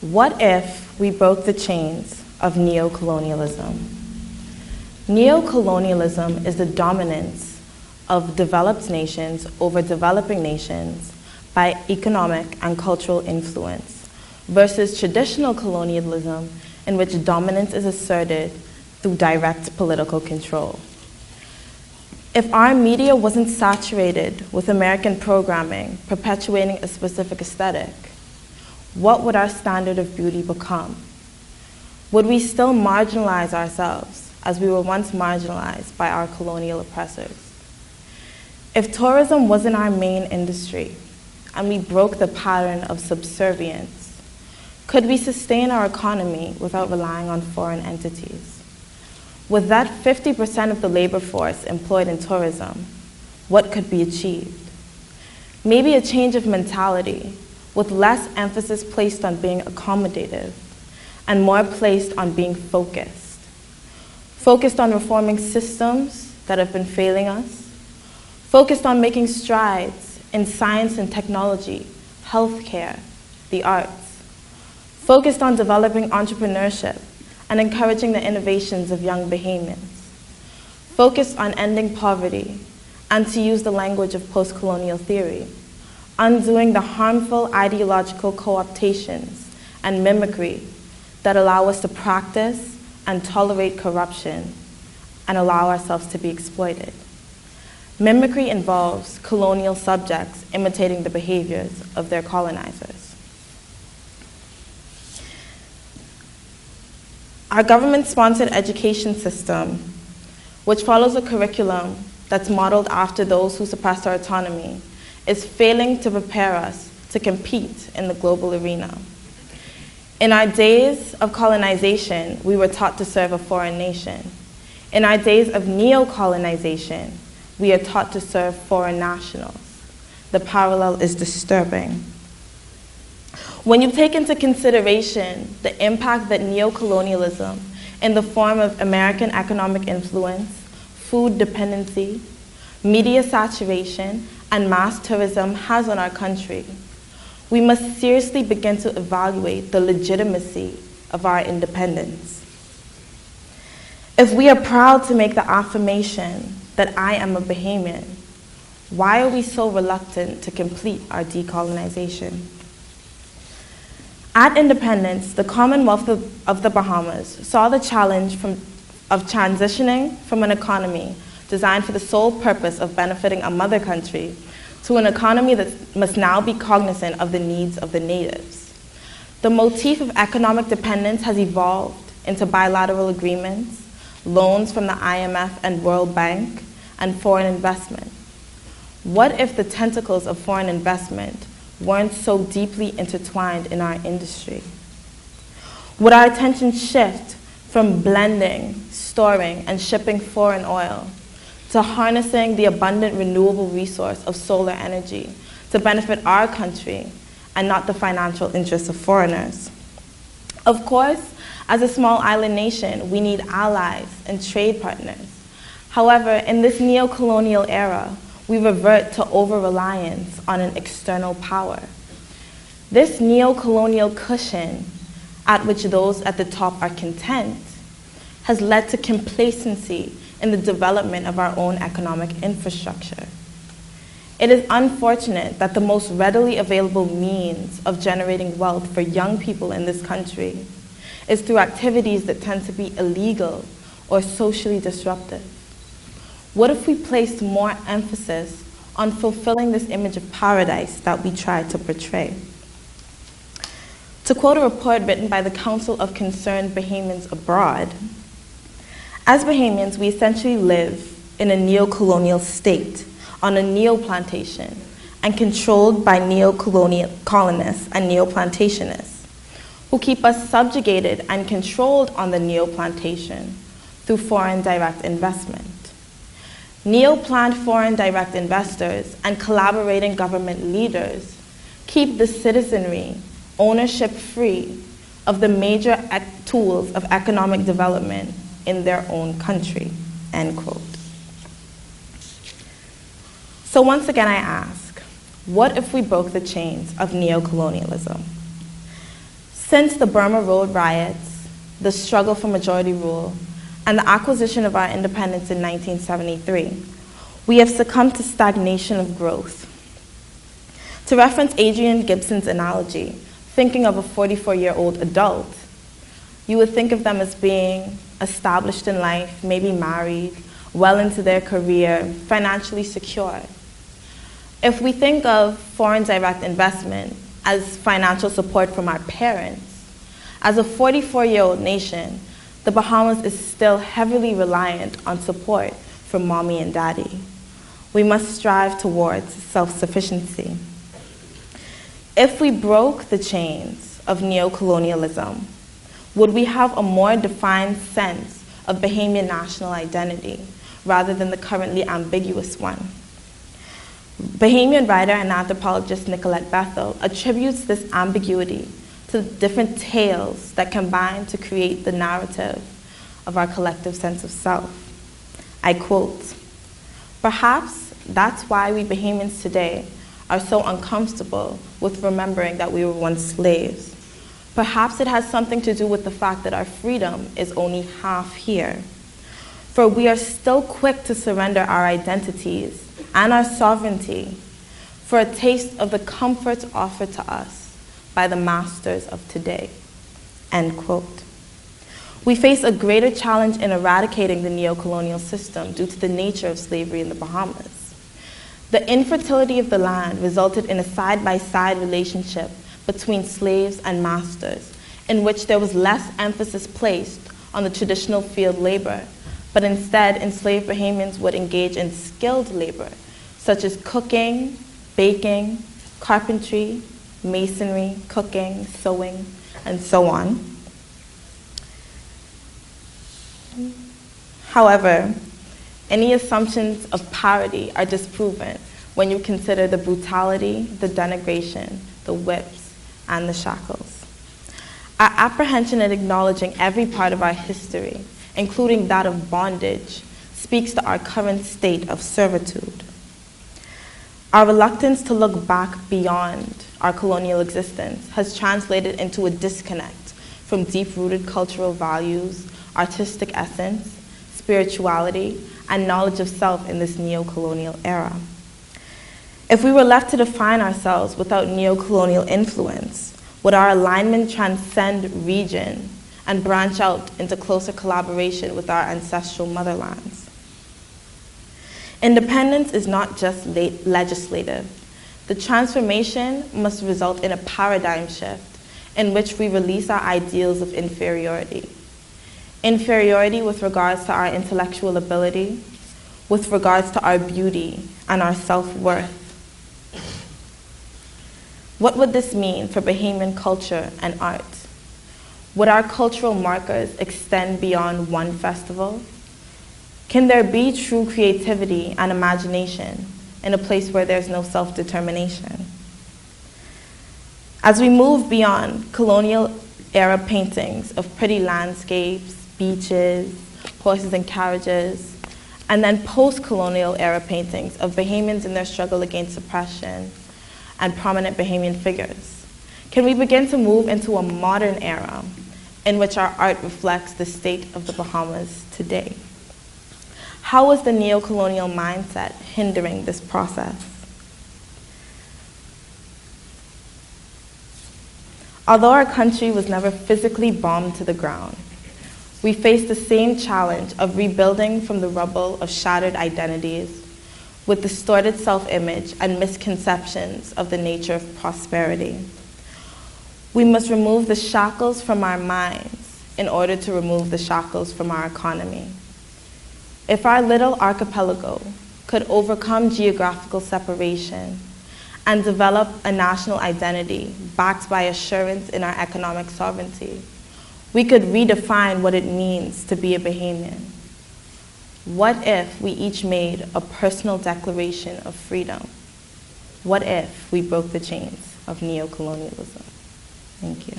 What if we broke the chains of neocolonialism? Neocolonialism is the dominance of developed nations over developing nations by economic and cultural influence versus traditional colonialism in which dominance is asserted through direct political control. If our media wasn't saturated with American programming perpetuating a specific aesthetic, what would our standard of beauty become? Would we still marginalize ourselves as we were once marginalized by our colonial oppressors? If tourism wasn't our main industry and we broke the pattern of subservience, could we sustain our economy without relying on foreign entities? With that 50% of the labor force employed in tourism, what could be achieved? Maybe a change of mentality with less emphasis placed on being accommodative and more placed on being focused. Focused on reforming systems that have been failing us, focused on making strides in science and technology, healthcare, the arts, focused on developing entrepreneurship and encouraging the innovations of young Bahamians, focused on ending poverty and, to use the language of post-colonial theory, undoing the harmful ideological co-optations and mimicry that allow us to practice and tolerate corruption and allow ourselves to be exploited. Mimicry involves colonial subjects imitating the behaviors of their colonizers. Our government-sponsored education system, which follows a curriculum that's modeled after those who suppressed our autonomy, is failing to prepare us to compete in the global arena. In our days of colonization, we were taught to serve a foreign nation. In our days of neocolonization, we are taught to serve foreign nationals. The parallel is disturbing. When you take into consideration the impact that neocolonialism in the form of American economic influence, food dependency, media saturation, and mass tourism has on our country, we must seriously begin to evaluate the legitimacy of our independence. If we are proud to make the affirmation that I am a Bahamian, why are we so reluctant to complete our decolonization? At independence, the Commonwealth of the Bahamas saw the challenge of transitioning from an economy designed for the sole purpose of benefiting a mother country to an economy that must now be cognizant of the needs of the natives. The motif of economic dependence has evolved into bilateral agreements, loans from the IMF and World Bank, and foreign investment. What if the tentacles of foreign investment weren't so deeply intertwined in our industry? Would our attention shift from blending, storing, and shipping foreign oil to harnessing the abundant renewable resource of solar energy to benefit our country and not the financial interests of foreigners? Of course, as a small island nation, we need allies and trade partners. However, in this neo-colonial era, we revert to over-reliance on an external power. This neo-colonial cushion, at which those at the top are content, has led to complacency in the development of our own economic infrastructure. It is unfortunate that the most readily available means of generating wealth for young people in this country is through activities that tend to be illegal or socially disruptive. What if we placed more emphasis on fulfilling this image of paradise that we try to portray? To quote a report written by the Council of Concerned Bahamians Abroad, as Bahamians, we essentially live in a neo-colonial state on a neo-plantation and controlled by neo-colonial colonists and neo-plantationists who keep us subjugated and controlled on the neo-plantation through foreign direct investment. Neo-plant foreign direct investors and collaborating government leaders keep the citizenry ownership free of the major tools of economic development in their own country, end quote. So once again I ask, what if we broke the chains of neocolonialism? Since the Burma Road riots, the struggle for majority rule, and the acquisition of our independence in 1973, we have succumbed to stagnation of growth. To reference Adrian Gibson's analogy, thinking of a 44-year-old adult, you would think of them as being established in life, maybe married, well into their career, financially secure. If we think of foreign direct investment as financial support from our parents, as a 44-year-old nation, the Bahamas is still heavily reliant on support from mommy and daddy. We must strive towards self-sufficiency. If we broke the chains of neocolonialism, would we have a more defined sense of Bahamian national identity rather than the currently ambiguous one? Bahamian writer and anthropologist Nicolette Bethel attributes this ambiguity to different tales that combine to create the narrative of our collective sense of self. I quote, "Perhaps that's why we Bahamians today are so uncomfortable with remembering that we were once slaves. Perhaps it has something to do with the fact that our freedom is only half here. For we are still quick to surrender our identities and our sovereignty for a taste of the comforts offered to us by the masters of today." End quote. We face a greater challenge in eradicating the neocolonial system due to the nature of slavery in the Bahamas. The infertility of the land resulted in a side-by-side relationship between slaves and masters, in which there was less emphasis placed on the traditional field labor, but instead enslaved Bahamians would engage in skilled labor, such as cooking, baking, carpentry, masonry, cooking, sewing, and so on. However, any assumptions of parity are disproven when you consider the brutality, the denigration, the whips, and the shackles. Our apprehension in acknowledging every part of our history, including that of bondage, speaks to our current state of servitude. Our reluctance to look back beyond our colonial existence has translated into a disconnect from deep-rooted cultural values, artistic essence, spirituality, and knowledge of self in this neocolonial era. If we were left to define ourselves without neocolonial influence, would our alignment transcend region and branch out into closer collaboration with our ancestral motherlands? Independence is not just legislative. The transformation must result in a paradigm shift in which we release our ideals of inferiority. Inferiority with regards to our intellectual ability, with regards to our beauty and our self-worth. What would this mean for Bahamian culture and art? Would our cultural markers extend beyond one festival? Can there be true creativity and imagination in a place where there's no self-determination? As we move beyond colonial era paintings of pretty landscapes, beaches, horses and carriages, and then post-colonial era paintings of Bahamians in their struggle against oppression and prominent Bahamian figures, can we begin to move into a modern era in which our art reflects the state of the Bahamas today? How is the neocolonial mindset hindering this process? Although our country was never physically bombed to the ground, we face the same challenge of rebuilding from the rubble of shattered identities with distorted self-image and misconceptions of the nature of prosperity. We must remove the shackles from our minds in order to remove the shackles from our economy. If our little archipelago could overcome geographical separation and develop a national identity backed by assurance in our economic sovereignty, we could redefine what it means to be a Bahamian. What if we each made a personal declaration of freedom? What if we broke the chains of neocolonialism? Thank you.